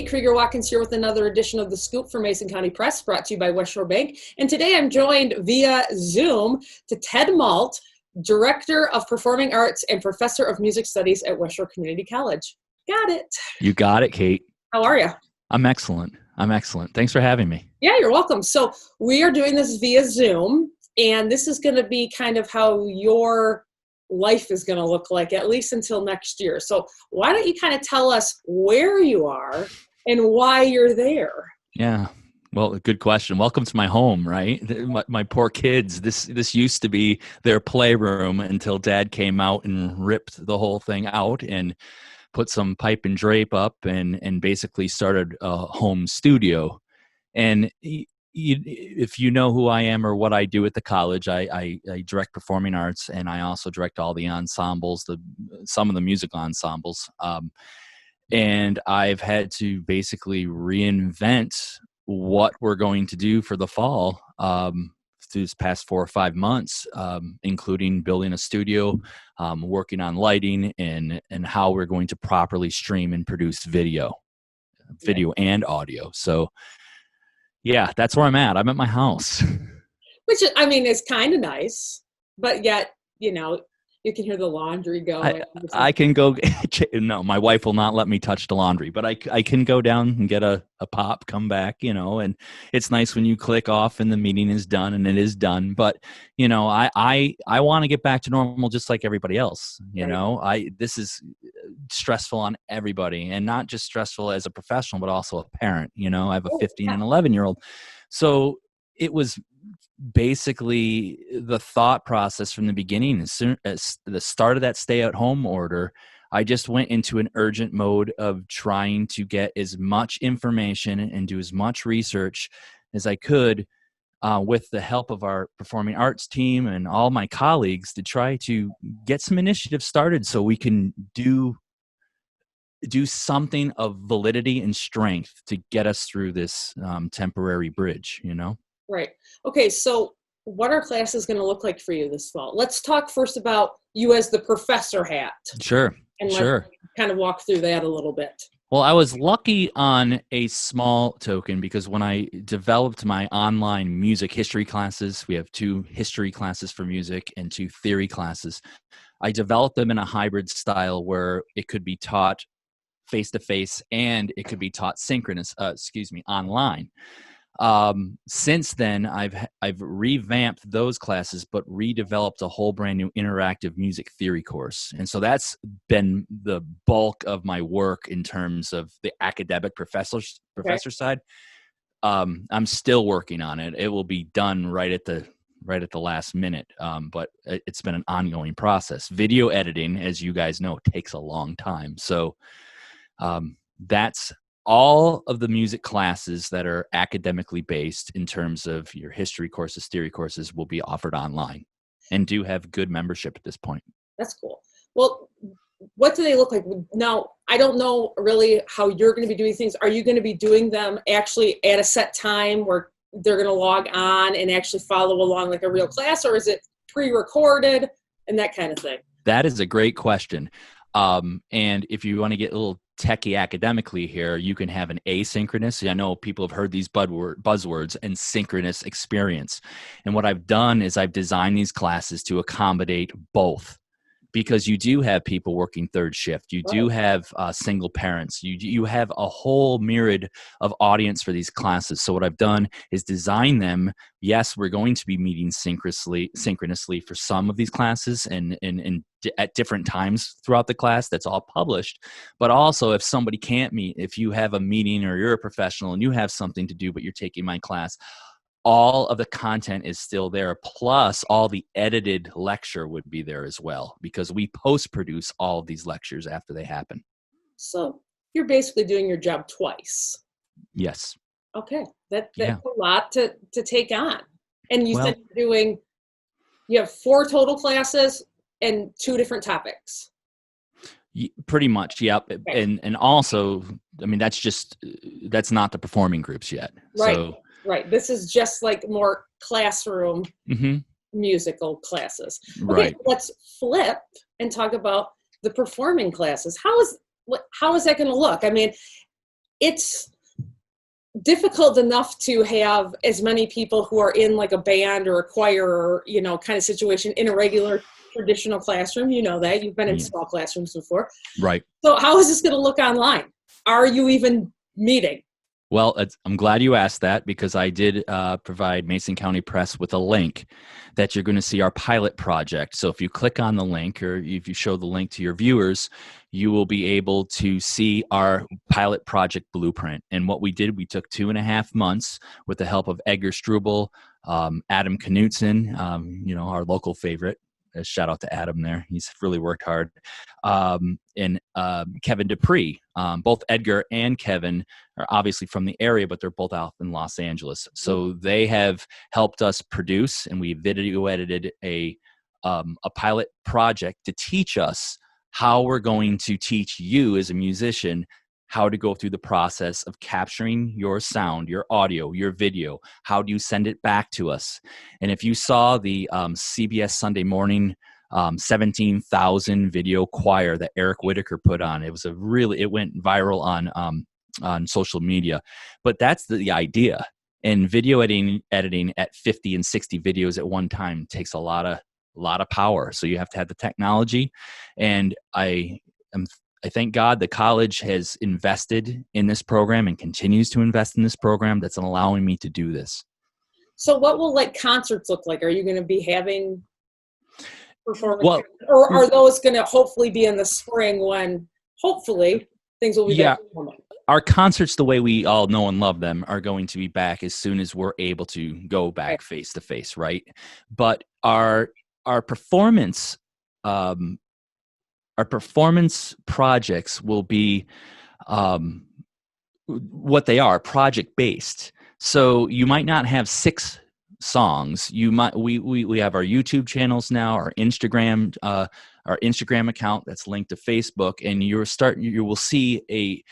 Kate Krieger-Watkins here with another edition of The Scoop from Mason County Press, brought to you by West Shore Bank. And today I'm joined via Zoom to Ted Malt, Director of Performing Arts and Professor of Music Studies at West Shore Community College. Got it. You got it, Kate. How are you? I'm excellent. Thanks for having me. Yeah, you're welcome. So we are doing this via Zoom, and this is going to be kind of how your life is going to look like, at least until next year. So why don't you kind of tell us where you are and why you're there? Yeah. Well, good question. Welcome to my home, right? My poor kids. This used to be their playroom until Dad came out and ripped the whole thing out and put some pipe and drape up and basically started a home studio. And if you know who I am or what I do at the college, I direct performing arts, and I also direct all the ensembles, some of the musical ensembles. And I've had to basically reinvent what we're going to do for the fall through this past 4 or 5 months, including building a studio, working on lighting, and how we're going to properly stream and produce video and audio. So yeah, that's where I'm at. I'm at my house. Which, I mean, is kind of nice, but yet, you know, you can hear the laundry going. I can go. No, my wife will not let me touch the laundry, but I can go down and get a pop, come back, and it's nice when you click off and the meeting is done, and it is done. But, I want to get back to normal just like everybody else. This is stressful on everybody, and not just stressful as a professional, but also a parent. I have a 15 and 11-year-old. So it was basically the thought process from the beginning. As soon as the start of that stay-at-home order, I just went into an urgent mode of trying to get as much information and do as much research as I could with the help of our performing arts team and all my colleagues to try to get some initiatives started so we can do something of validity and strength to get us through this temporary bridge, Right. Okay, so what are classes going to look like for you this fall? Let's talk first about you as the professor hat. Sure. And let's kind of walk through that a little bit. Well, I was lucky on a small token because when I developed my online music history classes, we have 2 history classes for music and 2 theory classes. I developed them in a hybrid style where it could be taught face-to-face and it could be taught online. Since then, I've revamped those classes, but redeveloped a whole brand new interactive music theory course. And so that's been the bulk of my work in terms of the academic professor side. I'm still working on it. It will be done right at the last minute. But it's been an ongoing process. Video editing, as you guys know, takes a long time. So, that's all of the music classes that are academically based in terms of your history courses, theory courses will be offered online and do have good membership at this point. That's cool. Well, what do they look like? Now, I don't know really how you're going to be doing things. Are you going to be doing them actually at a set time where they're going to log on and actually follow along like a real class, or is it pre-recorded and that kind of thing? That is a great question. And if you want to get a little techie academically here, you can have an asynchronous. I know people have heard these buzzwords, and synchronous experience. And what I've done is I've designed these classes to accommodate both, because you do have people working third shift. You do have single parents. You have a whole myriad of audience for these classes. So what I've done is design them. Yes, we're going to be meeting synchronously for some of these classes and at different times throughout the class. That's all published. But also, if somebody can't meet, if you have a meeting or you're a professional and you have something to do, but you're taking my class, all of the content is still there. Plus, all the edited lecture would be there as well, because we post-produce all of these lectures after they happen. So you're basically doing your job twice. Yes. Okay. That's a lot to take on. And you said you have 4 total classes and 2 different topics. Pretty much, yep. Okay. And also, I mean, that's not the performing groups yet. Right. So, right. This is just like more classroom musical classes. Okay, right. Let's flip and talk about the performing classes. How is that going to look? I mean, it's difficult enough to have as many people who are in like a band or a choir or, you know, kind of situation in a regular traditional classroom. You know that. You've been in Yeah. small classrooms before. Right. So how is this going to look online? Are you even meeting? Well, I'm glad you asked that, because I did provide Mason County Press with a link that you're going to see our pilot project. So if you click on the link, or if you show the link to your viewers, you will be able to see our pilot project blueprint. And what we did, we took 2.5 months with the help of Edgar Struble, Adam Knutson, you know, our local favorite. Shout out to Adam there. He's really worked hard. And Kevin Dupree. Both Edgar and Kevin are obviously from the area, but they're both out in Los Angeles. So they have helped us produce, and we video edited a pilot project to teach us how we're going to teach you as a musician how to go through the process of capturing your sound, your audio, your video. How do you send it back to us? And if you saw the CBS Sunday Morning 17,000 video choir that Eric Whitaker put on, it went viral on social media. But that's the idea. And video editing at 50 and 60 videos at one time takes a lot of power. So you have to have the technology. And I thank God the college has invested in this program and continues to invest in this program that's allowing me to do this. So what will like concerts look like? Are you going to be having performance? Well, or are those going to hopefully be in the spring when hopefully things will be back to normal? Our concerts, the way we all know and love them, are going to be back as soon as we're able to go back face to face, right? But our performance projects will be what they are, project based. So you might not have 6 songs. We have our YouTube channels now, our Instagram account that's linked to Facebook, and you will see a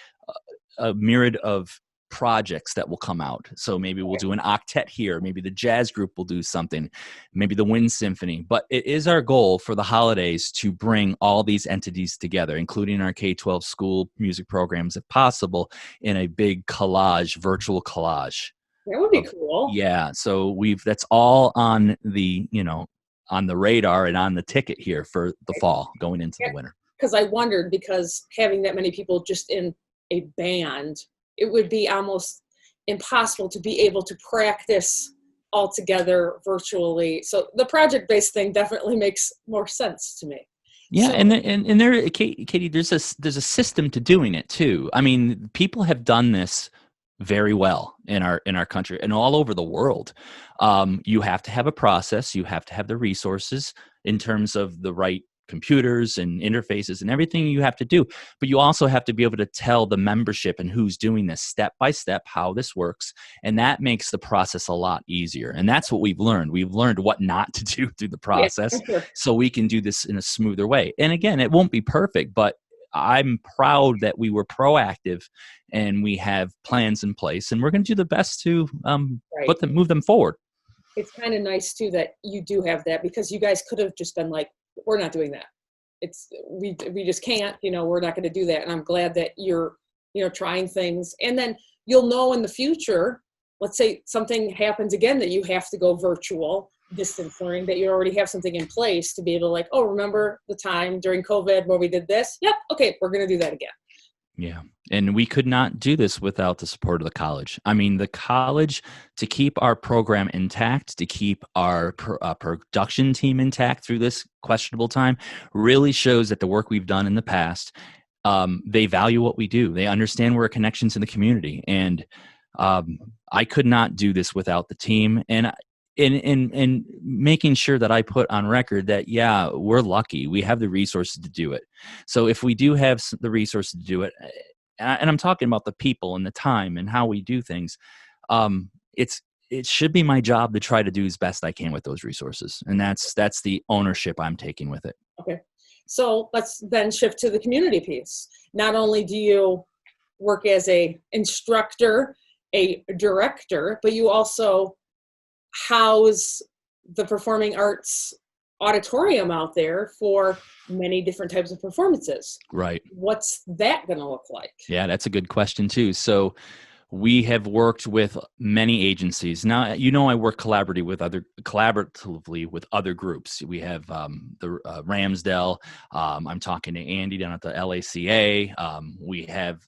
myriad of projects that will come out. So maybe we'll do an octet here, maybe the jazz group will do something, maybe the wind symphony. But it is our goal for the holidays to bring all these entities together, including our K-12 school music programs, if possible, in a big collage, virtual collage. That would be cool. Yeah, so that's all on the radar and on the ticket here for the fall going into the winter. Because I wondered, because having that many people just in a band, it would be almost impossible to be able to practice all together virtually. So the project-based thing definitely makes more sense to me. Yeah, so, and there, Katie, there's a system to doing it too. I mean, people have done this very well in our country and all over the world. You have to have a process. You have to have the resources in terms of the right computers and interfaces and everything you have to do. But you also have to be able to tell the membership and who's doing this step by step how this works. And that makes the process a lot easier. And that's what we've learned. We've learned what not to do through the process, so we can do this in a smoother way. And again, it won't be perfect, but I'm proud that we were proactive and we have plans in place, and we're going to do the best to move them forward. It's kind of nice too that you do have that, because you guys could have just been like, we're not doing that. We just can't, we're not going to do that. And I'm glad that you're, trying things. And then you'll know in the future, let's say something happens again that you have to go virtual distance learning, that you already have something in place to be able to remember the time during COVID where we did this? Yep. Okay. We're going to do that again. Yeah. And we could not do this without the support of the college. I mean, the college, to keep our program intact, to keep our production team intact through this questionable time, really shows that the work we've done in the past, they value what we do. They understand we're connections in the community. And I could not do this without the team. And in making sure that I put on record that, yeah, we're lucky. We have the resources to do it. So if we do have the resources to do it, and I'm talking about the people and the time and how we do things, it should be my job to try to do as best I can with those resources. And that's the ownership I'm taking with it. Okay. So let's then shift to the community piece. Not only do you work as a instructor, a director, but you also house the performing arts auditorium out there for many different types of performances. Right. What's that going to look like? Yeah, that's a good question too. So we have worked with many agencies. Now, I work collaboratively with other groups. We have the Ramsdale. I'm talking to Andy down at the LACA. We have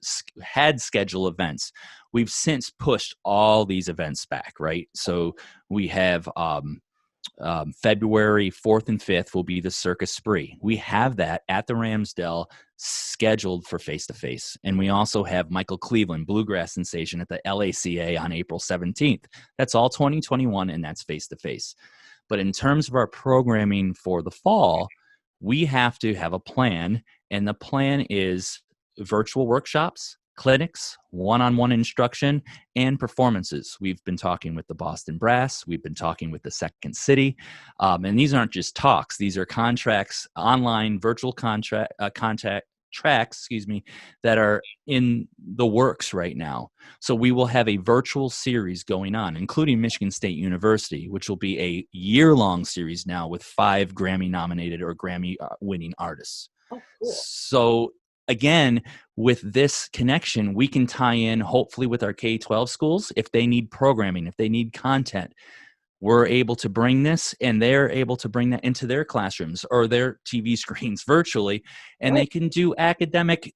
had scheduled events. We've since pushed all these events back, right? So we have February 4th and 5th will be the Circus Spree. We have that at the Ramsdale scheduled for face-to-face. And we also have Michael Cleveland, Bluegrass Sensation, at the LACA on April 17th. That's all 2021, and that's face-to-face. But in terms of our programming for the fall, we have to have a plan, and the plan is virtual workshops, clinics, one-on-one instruction, and performances. We've been talking with the Boston Brass. We've been talking with the Second City. And these aren't just talks. These are contracts, online virtual tracks, that are in the works right now. So we will have a virtual series going on, including Michigan State University, which will be a year-long series now with 5 Grammy-nominated or Grammy-winning artists. Oh, cool. So again, with this connection, we can tie in hopefully with our K-12 schools. If they need programming, if they need content, we're able to bring this, and they're able to bring that into their classrooms or their TV screens virtually, and they can do academic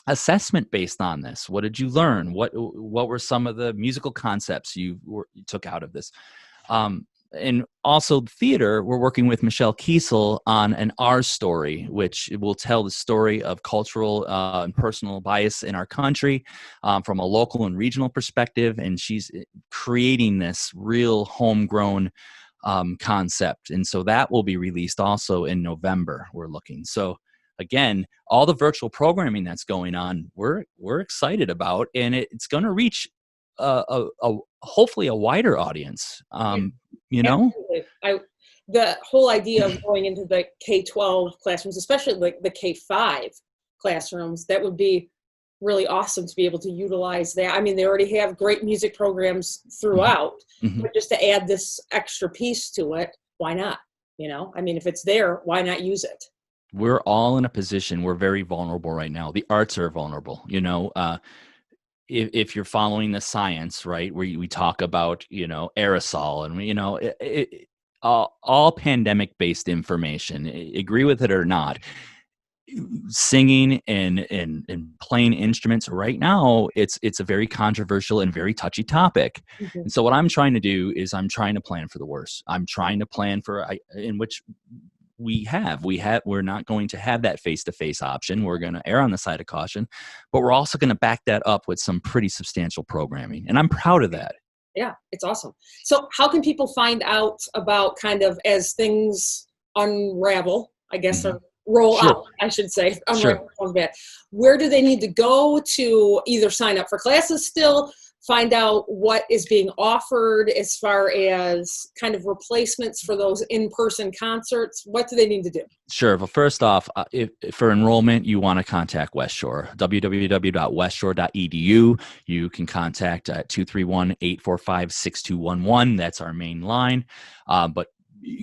assessment based on this. What did you learn? What were some of the musical concepts you took out of this? And also theater, we're working with Michelle Kiesel on an R story, which will tell the story of cultural and personal bias in our country from a local and regional perspective. And she's creating this real homegrown concept. And so that will be released also in November, we're looking. So again, all the virtual programming that's going on, we're excited about, and it's going to reach hopefully a wider audience. Absolutely. The whole idea of going into the K-12 classrooms, especially like the K-5 classrooms, that would be really awesome to be able to utilize that. I mean, they already have great music programs throughout, but just to add this extra piece to it, why not? I mean, if it's there, why not use it? We're all in a position, we're very vulnerable right now. The arts are vulnerable, if you're following the science, right, where we talk about, aerosol and, all pandemic-based information, agree with it or not, singing and playing instruments right now, it's a very controversial and very touchy topic. And so what I'm trying to do is I'm trying to plan for the worst. I'm trying to plan for in which we're not going to have that face-to-face option. We're going to err on the side of caution, but we're also going to back that up with some pretty substantial programming. And I'm proud of that. Yeah, it's awesome. So how can people find out about kind of as things unravel, I guess, or roll out, I should say. Unravel sounds bad. Where do they need to go to either sign up for classes still, find out what is being offered as far as kind of replacements for those in-person concerts? What do they need to do? Sure. Well, first off, if for enrollment, you want to contact West Shore, www.westshore.edu. You can contact at 231-845-6211. That's our main line. But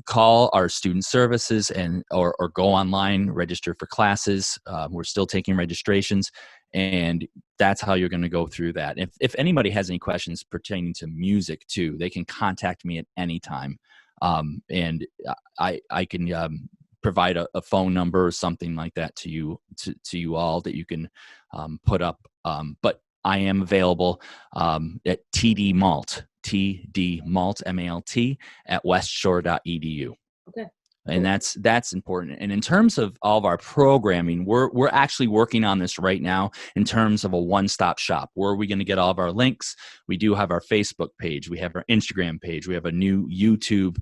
call our student services or go online, register for classes. We're still taking registrations, and that's how you're going to go through that. If anybody has any questions pertaining to music too, they can contact me at any time. And I can provide a phone number or something like that to you all that you can put up. But I am available at TD Malt, MALT, at westshore.edu. Okay. And that's important. And in terms of all of our programming, we're actually working on this right now in terms of a one-stop shop. Where are we going to get all of our links? We do have our Facebook page. We have our Instagram page. We have a new YouTube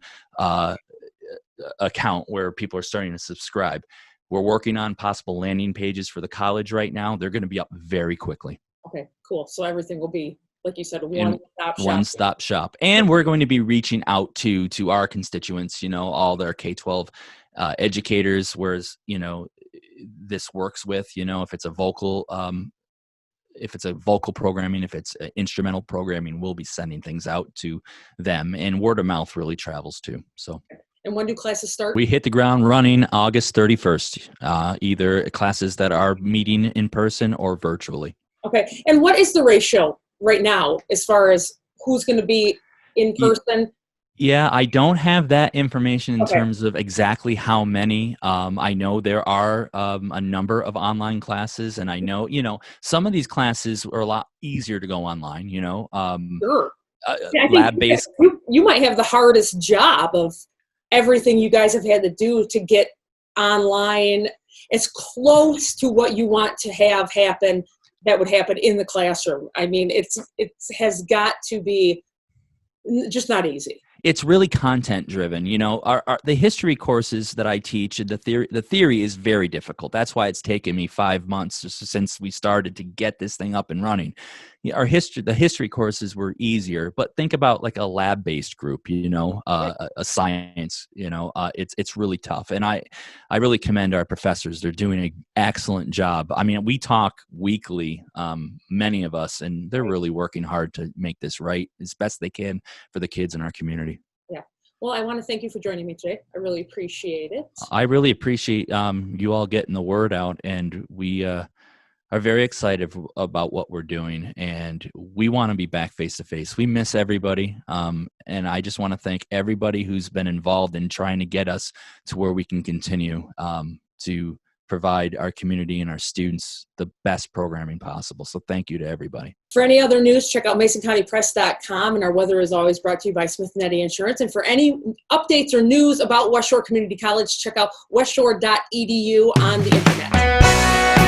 account where people are starting to subscribe. We're working on possible landing pages for the college right now. They're going to be up very quickly. Okay, cool. So everything will be, like you said, a one-stop shop. One-stop shop. And we're going to be reaching out to our constituents, all their K-12 educators, whereas, this works with, if it's a vocal programming, if it's instrumental programming, we'll be sending things out to them, and word of mouth really travels too. So. And when do classes start? We hit the ground running August 31st, either classes that are meeting in person or virtually. Okay. And what is the ratio right now as far as who's going to be in person? Yeah, I don't have that information in Okay. terms of exactly how many. I know there are a number of online classes, and I know, some of these classes are a lot easier to go online, Sure. Yeah, I think lab-based. you might have the hardest job of everything you guys have had to do to get online as close to what you want to have happen that would happen in the classroom. I mean, it has got to be just not easy. It's really content driven. The history courses that I teach, the theory is very difficult. That's why it's taken me 5 months since we started to get this thing up and running. The history courses were easier, but think about like a lab-based group, a science, it's really tough. And I really commend our professors. They're doing an excellent job. I mean, we talk weekly, many of us, and they're really working hard to make this right as best they can for the kids in our community. Yeah. Well, I want to thank you for joining me today. I really appreciate it. I really appreciate you all getting the word out, and we are very excited about what we're doing, and we want to be back face to face. We miss everybody, and I just want to thank everybody who's been involved in trying to get us to where we can continue to provide our community and our students the best programming possible. So thank you to everybody. For any other news, check out MasonCountyPress.com, and our weather is always brought to you by Smith & Eddy Insurance. And for any updates or news about West Shore Community College, check out westshore.edu on the internet.